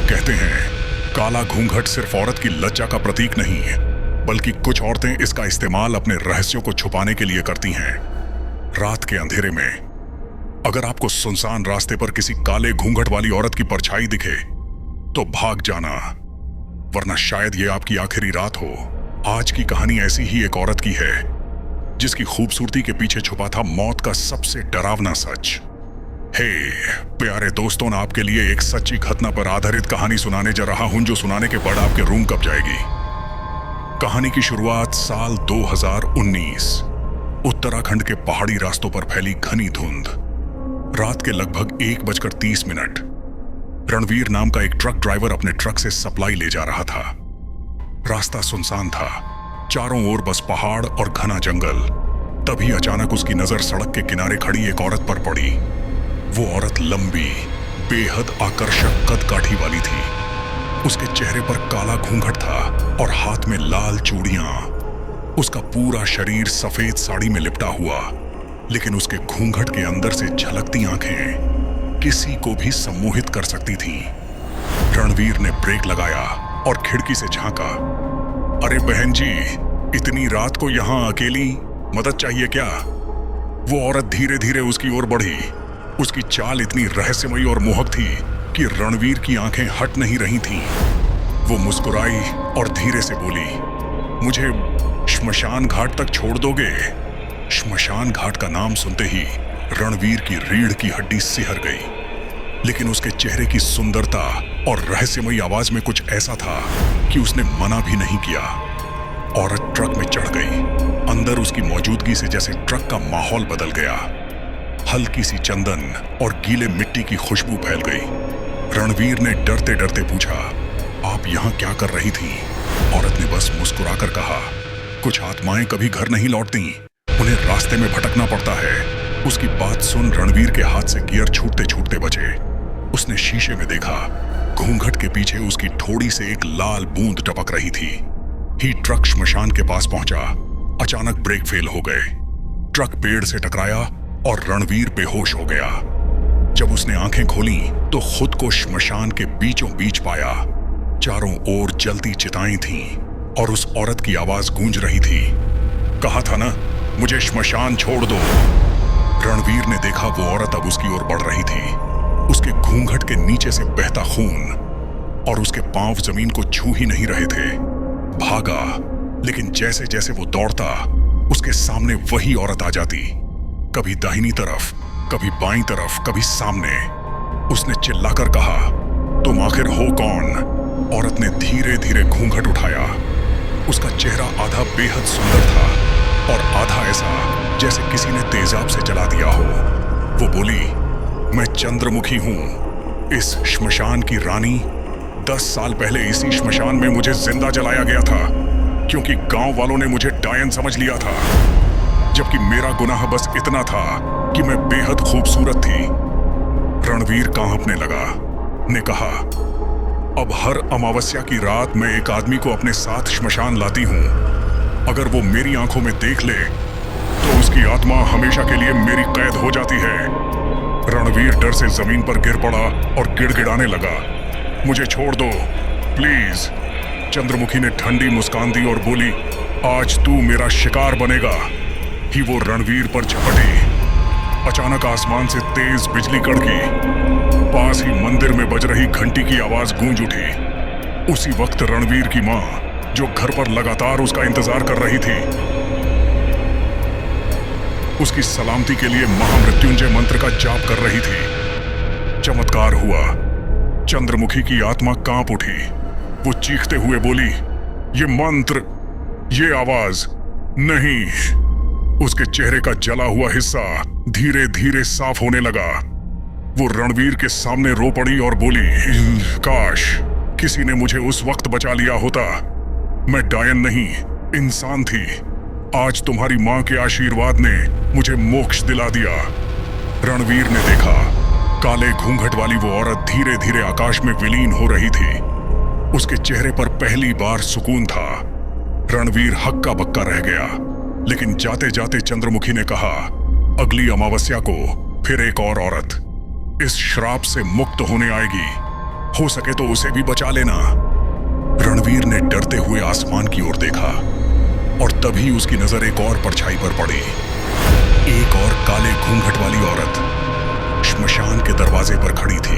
कहते हैं, काला घूंघट सिर्फ औरत की लज्जा का प्रतीक नहीं है, बल्कि कुछ औरतें इसका इस्तेमाल अपने रहस्यों को छुपाने के लिए करती हैं। रात के अंधेरे में अगर आपको सुनसान रास्ते पर किसी काले घूंघट वाली औरत की परछाई दिखे तो भाग जाना, वरना शायद ये आपकी आखिरी रात हो। आज की कहानी ऐसी ही एक औरत की है जिसकी खूबसूरती के पीछे छुपा था मौत का सबसे डरावना सच। हे प्यारे दोस्तों, मैं आपके लिए एक सच्ची घटना पर आधारित कहानी सुनाने जा रहा हूं, जो सुनाने के बाद आपके रूम कब जाएगी। कहानी की शुरुआत साल 2019 उत्तराखंड के पहाड़ी रास्तों पर फैली घनी धुंध। रात के लगभग 1:30 रणवीर नाम का एक ट्रक ड्राइवर अपने ट्रक से सप्लाई ले जा रहा था। रास्ता सुनसान था, चारों ओर बस पहाड़ और घना जंगल। तभी अचानक उसकी नजर सड़क के किनारे खड़ी एक औरत पर पड़ी। वो औरत लंबी, बेहद आकर्षक कदकाठी वाली थी। उसके चेहरे पर काला घूंघट था और हाथ में लाल चूड़ियां। उसका पूरा शरीर सफेद साड़ी में लिपटा हुआ, लेकिन उसके घूंघट के अंदर से झलकती आंखें किसी को भी सम्मोहित कर सकती थीं। रणवीर ने ब्रेक लगाया और खिड़की से झांका। अरे बहन जी, इतनी रात को यहां अकेली, मदद चाहिए क्या? वो औरत धीरे धीरे उसकी ओर बढ़ी। उसकी चाल इतनी रहस्यमयी और मोहक थी कि रणवीर की आंखें हट नहीं रही थीं। वो मुस्कुराई और धीरे से बोली, मुझे श्मशान घाट तक छोड़ दोगे? श्मशान घाट का नाम सुनते ही रणवीर की रीढ़ की हड्डी सिहर गई, लेकिन उसके चेहरे की सुंदरता और रहस्यमयी आवाज में कुछ ऐसा था कि उसने मना भी नहीं किया। औरत ट्रक में चढ़ गई। अंदर उसकी मौजूदगी से जैसे ट्रक का माहौल बदल गया। हल्की सी चंदन और गीले मिट्टी की खुशबू फैल गई। रणवीर ने डरते डरते पूछा, आप यहाँ क्या कर रही थी? औरत ने बस मुस्कुराकर कहा, कुछ आत्माएं कभी घर नहीं लौटती, उन्हें रास्ते में भटकना पड़ता है। उसकी बात सुन रणवीर के हाथ से गियर छूटते छूटते बचे। उसने शीशे में देखा, घूंघट के पीछे उसकी ठोड़ी से एक लाल बूंद टपक रही थी। ही ट्रक श्मशान के पास पहुंचा। अचानक ब्रेक फेल हो गए। ट्रक पेड़ से टकराया और रणवीर बेहोश हो गया। जब उसने आंखें खोली तो खुद को श्मशान के बीचों बीच पाया। चारों ओर जलती चिताएं थीं और उस औरत की आवाज गूंज रही थी, कहा था ना, मुझे श्मशान छोड़ दो। रणवीर ने देखा वो औरत अब उसकी ओर बढ़ रही थी। उसके घूंघट के नीचे से बहता खून और उसके पांव जमीन को छू ही नहीं रहे थे। भागा, लेकिन जैसे जैसे वो दौड़ता उसके सामने वही औरत आ जाती, कभी दाहिनी तरफ, कभी बाईं तरफ, कभी सामने। उसने चिल्लाकर कहा, तुम आखिर हो कौन? औरत ने धीरे धीरे घूंघट उठाया। उसका चेहरा आधा बेहद सुंदर था और आधा ऐसा जैसे किसी ने तेजाब से जला दिया हो। वो बोली, मैं चंद्रमुखी हूं, इस श्मशान की रानी। 10 साल पहले इसी श्मशान में मुझे जिंदा जलाया गया था, क्योंकि गांव वालों ने मुझे डायन समझ लिया था, जबकि मेरा गुनाह बस इतना था कि मैं बेहद खूबसूरत थी। रणवीर कांपने लगा, ने कहा, अब हर अमावस्या की रात मैं एक आदमी को अपने साथ श्मशान लाती हूं। अगर वो मेरी आंखों में देख ले तो उसकी आत्मा हमेशा के लिए मेरी कैद हो जाती है। रणवीर डर से जमीन पर गिर पड़ा और गिड़गिड़ाने लगा, मुझे छोड़ दो प्लीज। चंद्रमुखी ने ठंडी मुस्कान दी और बोली, आज तू मेरा शिकार बनेगा। ही वो रणवीर पर झपटी। अचानक आसमान से तेज बिजली कड़की। पास ही मंदिर में बज रही घंटी की आवाज गूंज उठी। उसी वक्त रणवीर की मां, जो घर पर लगातार उसका इंतजार कर रही थी, उसकी सलामती के लिए महामृत्युंजय मंत्र का जाप कर रही थी। चमत्कार हुआ। चंद्रमुखी की आत्मा कांप उठी। वो चीखते हुए बोली, ये मंत्र, ये आवाज नहीं। उसके चेहरे का जला हुआ हिस्सा धीरे धीरे साफ होने लगा। वो रणवीर के सामने रो पड़ी और बोली, काश किसी ने मुझे उस वक्त बचा लिया होता। मैं डायन नहीं, इंसान थी। आज तुम्हारी मां के आशीर्वाद ने मुझे मोक्ष दिला दिया। रणवीर ने देखा, काले घूंघट वाली वो औरत धीरे धीरे आकाश में विलीन हो रही थी। उसके चेहरे पर पहली बार सुकून था। रणवीर हक्का बक्का रह गया, लेकिन जाते जाते चंद्रमुखी ने कहा, अगली अमावस्या को फिर एक और औरत इस श्राप से मुक्त होने आएगी। हो सके तो उसे भी बचा लेना। रणवीर ने डरते हुए आसमान की ओर देखा और तभी उसकी नजर एक और परछाई पर पड़ी। एक और काले घूंघट वाली औरत श्मशान के दरवाजे पर खड़ी थी।